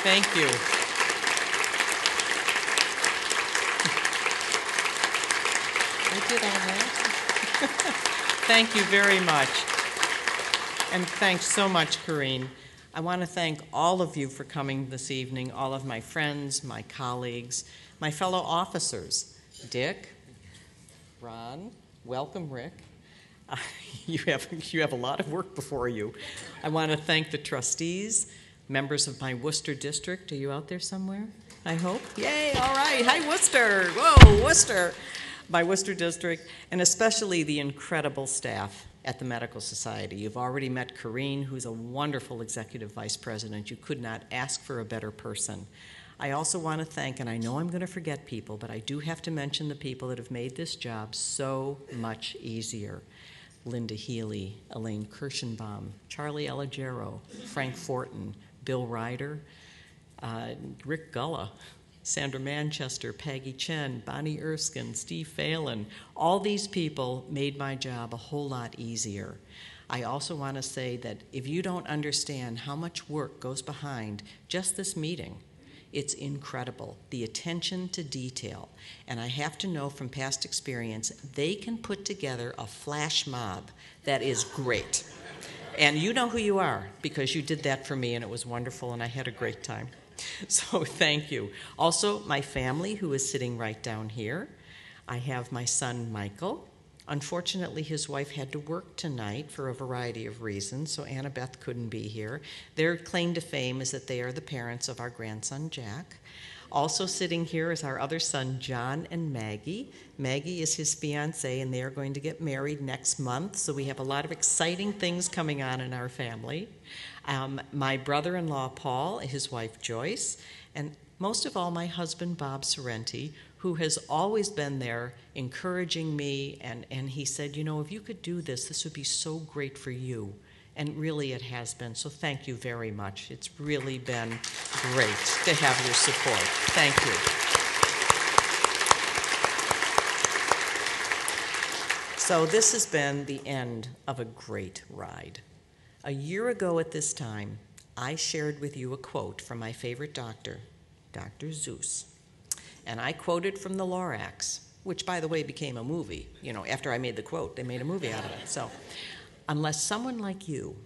Thank you. I did all that. Thank you very much. And thanks so much, Corinne. I want to thank all of you for coming this evening, all of my friends, my colleagues, my fellow officers. Dick, Ron, welcome, Rick. You have a lot of work before you. I want to thank the trustees, members of my Worcester district. Are you out there somewhere? I hope. Yay, all right. Hi, Worcester. Whoa, Worcester. My Worcester district, and especially the incredible staff at the Medical Society. You've already met Corinne, who's a wonderful executive vice president. You could not ask for a better person. I also want to thank, and I know I'm going to forget people, but I do have to mention the people that have made this job so much easier. Linda Healy, Elaine Kirschenbaum, Charlie Eligero, Frank Fortin, Bill Ryder, Rick Gulla, Sandra Manchester, Peggy Chen, Bonnie Erskine, Steve Phelan. All these people made my job a whole lot easier. I also want to say that if you don't understand how much work goes behind just this meeting, it's incredible, the attention to detail. And I have to know from past experience, they can put together a flash mob that is great. And you know who you are, because you did that for me, and it was wonderful, and I had a great time. So thank you. Also, my family, who is sitting right down here. I have my son, Michael. Unfortunately, his wife had to work tonight for a variety of reasons, so Annabeth couldn't be here. Their claim to fame is that they are the parents of our grandson, Jack. Also sitting here is our other son, John and Maggie. Maggie is his fiancée, and they are going to get married next month, so we have a lot of exciting things coming on in our family. My brother-in-law, Paul, his wife, Joyce, and most of all, my husband, Bob Sorrenti, who has always been there encouraging me, and he said, you know, if you could do this, this would be so great for you. And really it has been, so thank you very much. It's really been great to have your support. Thank you. So this has been the end of a great ride. A year ago at this time, I shared with you a quote from my favorite doctor, Dr. Seuss. And I quoted from the Lorax, which, by the way, became a movie. You know, after I made the quote, they made a movie out of it. So, unless someone like you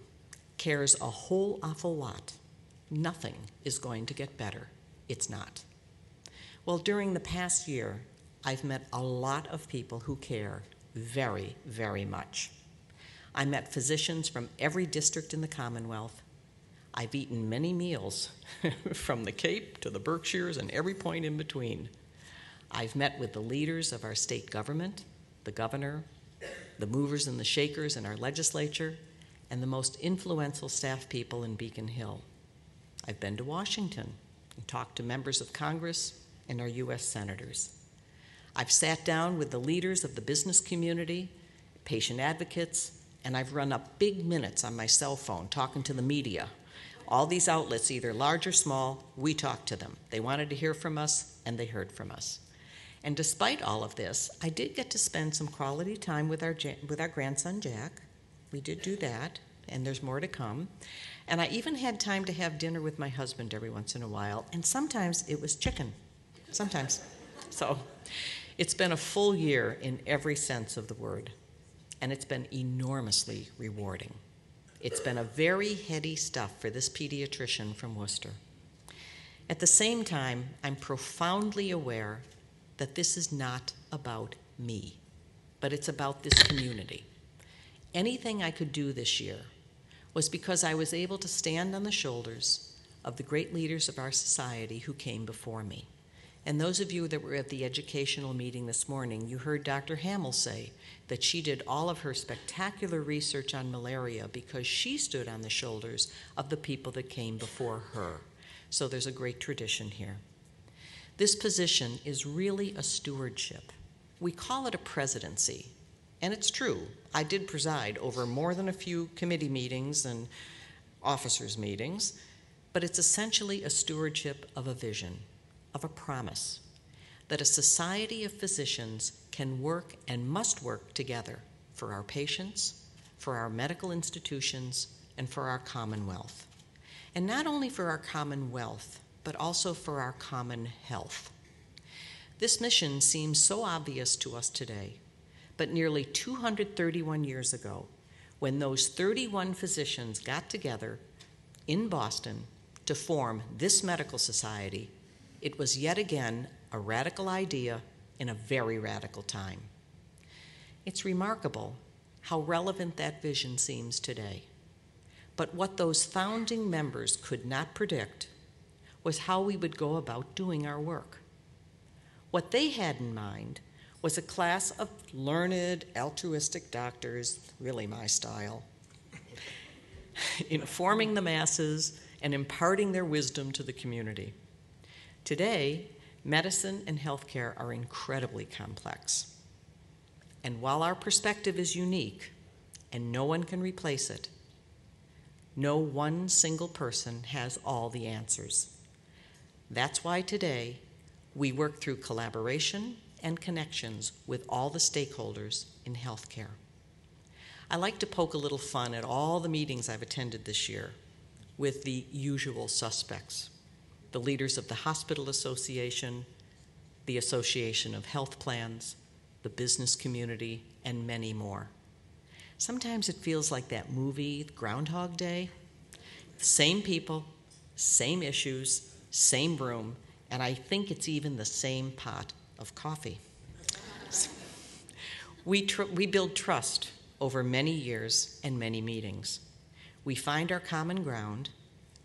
cares a whole awful lot, nothing is going to get better. It's not. Well, during the past year, I've met a lot of people who care very, very much. I met physicians from every district in the Commonwealth. I've eaten many meals from the Cape to the Berkshires and every point in between. I've met with the leaders of our state government, the governor, the movers and the shakers in our legislature, and the most influential staff people in Beacon Hill. I've been to Washington and talked to members of Congress and our U.S. senators. I've sat down with the leaders of the business community, patient advocates, and I've run up big minutes on my cell phone talking to the media. All these outlets, either large or small, we talked to them. They wanted to hear from us, and they heard from us. And despite all of this, I did get to spend some quality time with our grandson, Jack. We did do that, and there's more to come. And I even had time to have dinner with my husband every once in a while, and sometimes it was chicken. Sometimes. So it's been a full year in every sense of the word, and it's been enormously rewarding. It's been a very heady stuff for this pediatrician from Worcester. At the same time, I'm profoundly aware that this is not about me, but it's about this community. Anything I could do this year was because I was able to stand on the shoulders of the great leaders of our society who came before me. And those of you that were at the educational meeting this morning, you heard Dr. Hamill say that she did all of her spectacular research on malaria because she stood on the shoulders of the people that came before her. So there's a great tradition here. This position is really a stewardship. We call it a presidency, and it's true. I did preside over more than a few committee meetings and officers' meetings, but it's essentially a stewardship of a vision, of a promise, that a society of physicians can work and must work together for our patients, for our medical institutions, and for our Commonwealth. And not only for our Commonwealth, but also for our common health. This mission seems so obvious to us today, but nearly 231 years ago, when those 31 physicians got together in Boston to form this medical society, it was yet again a radical idea in a very radical time. It's remarkable how relevant that vision seems today. But what those founding members could not predict was how we would go about doing our work. What they had in mind was a class of learned, altruistic doctors, really my style, informing the masses and imparting their wisdom to the community. Today, medicine and healthcare are incredibly complex. And while our perspective is unique and no one can replace it, no one single person has all the answers. That's why today we work through collaboration and connections with all the stakeholders in healthcare. I like to poke a little fun at all the meetings I've attended this year with the usual suspects, the leaders of the Hospital Association, the Association of Health Plans, the business community, and many more. Sometimes it feels like that movie, Groundhog Day. Same people, same issues, same room, and I think it's even the same pot of coffee. We build trust over many years and many meetings. We find our common ground.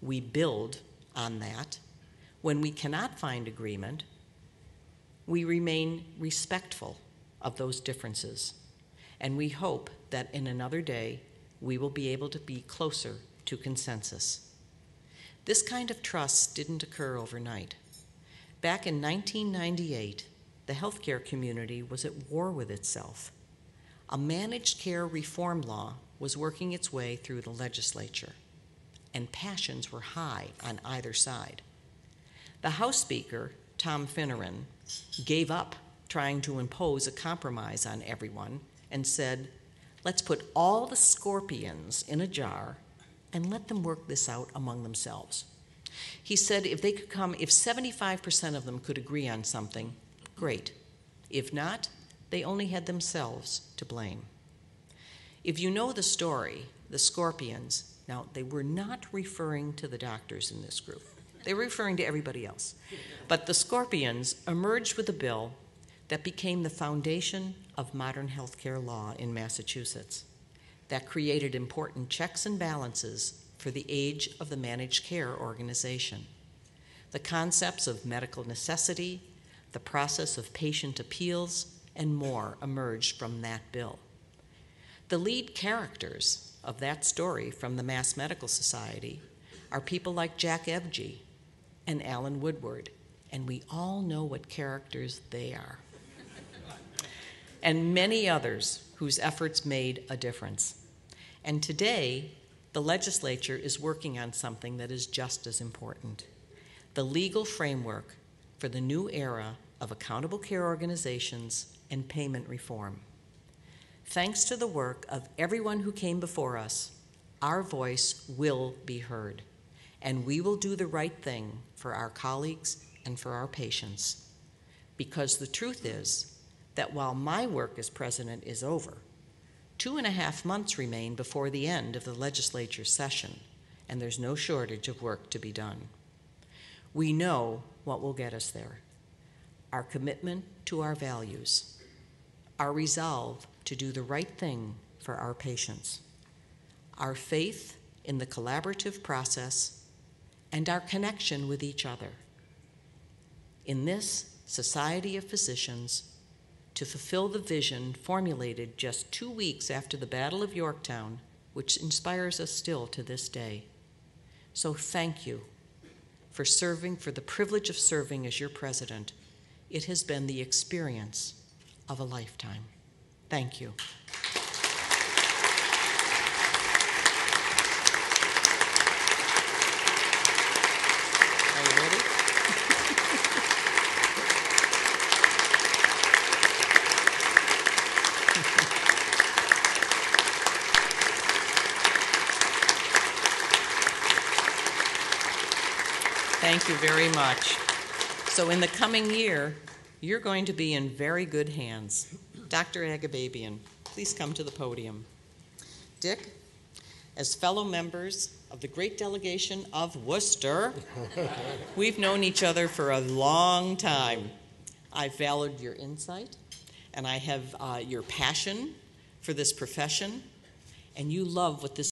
We build on that. When we cannot find agreement, we remain respectful of those differences. And we hope that in another day, we will be able to be closer to consensus. This kind of trust didn't occur overnight. Back in 1998, the healthcare community was at war with itself. A managed care reform law was working its way through the legislature, and passions were high on either side. The House Speaker, Tom Finneran, gave up trying to impose a compromise on everyone and said, let's put all the scorpions in a jar and let them work this out among themselves. He said if 75% of them could agree on something, great. If not, they only had themselves to blame. If you know the story, the scorpions, now they were not referring to the doctors in this group. They were referring to everybody else. But the scorpions emerged with a bill that became the foundation of modern healthcare law in Massachusetts, that created important checks and balances for the age of the managed care organization. The concepts of medical necessity, the process of patient appeals, and more emerged from that bill. The lead characters of that story from the Mass Medical Society are people like Jack Evgie and Alan Woodward, and we all know what characters they are. And many others whose efforts made a difference. And today, the legislature is working on something that is just as important: the legal framework for the new era of accountable care organizations and payment reform. Thanks to the work of everyone who came before us, our voice will be heard, and we will do the right thing for our colleagues and for our patients. Because the truth is that while my work as president is over, 2.5 months remain before the end of the legislature session, and there's no shortage of work to be done. We know what will get us there: our commitment to our values, our resolve to do the right thing for our patients, our faith in the collaborative process, and our connection with each other. In this Society of Physicians, to fulfill the vision formulated just 2 weeks after the Battle of Yorktown, which inspires us still to this day. So thank you for the privilege of serving as your president. It has been the experience of a lifetime. Thank you. Are you ready? Thank you very much. So in the coming year, you're going to be in very good hands. Dr. Agababian, please come to the podium. Dick, as fellow members of the great delegation of Worcester, we've known each other for a long time. I've valued your insight, and I have your passion for this profession, and you love what this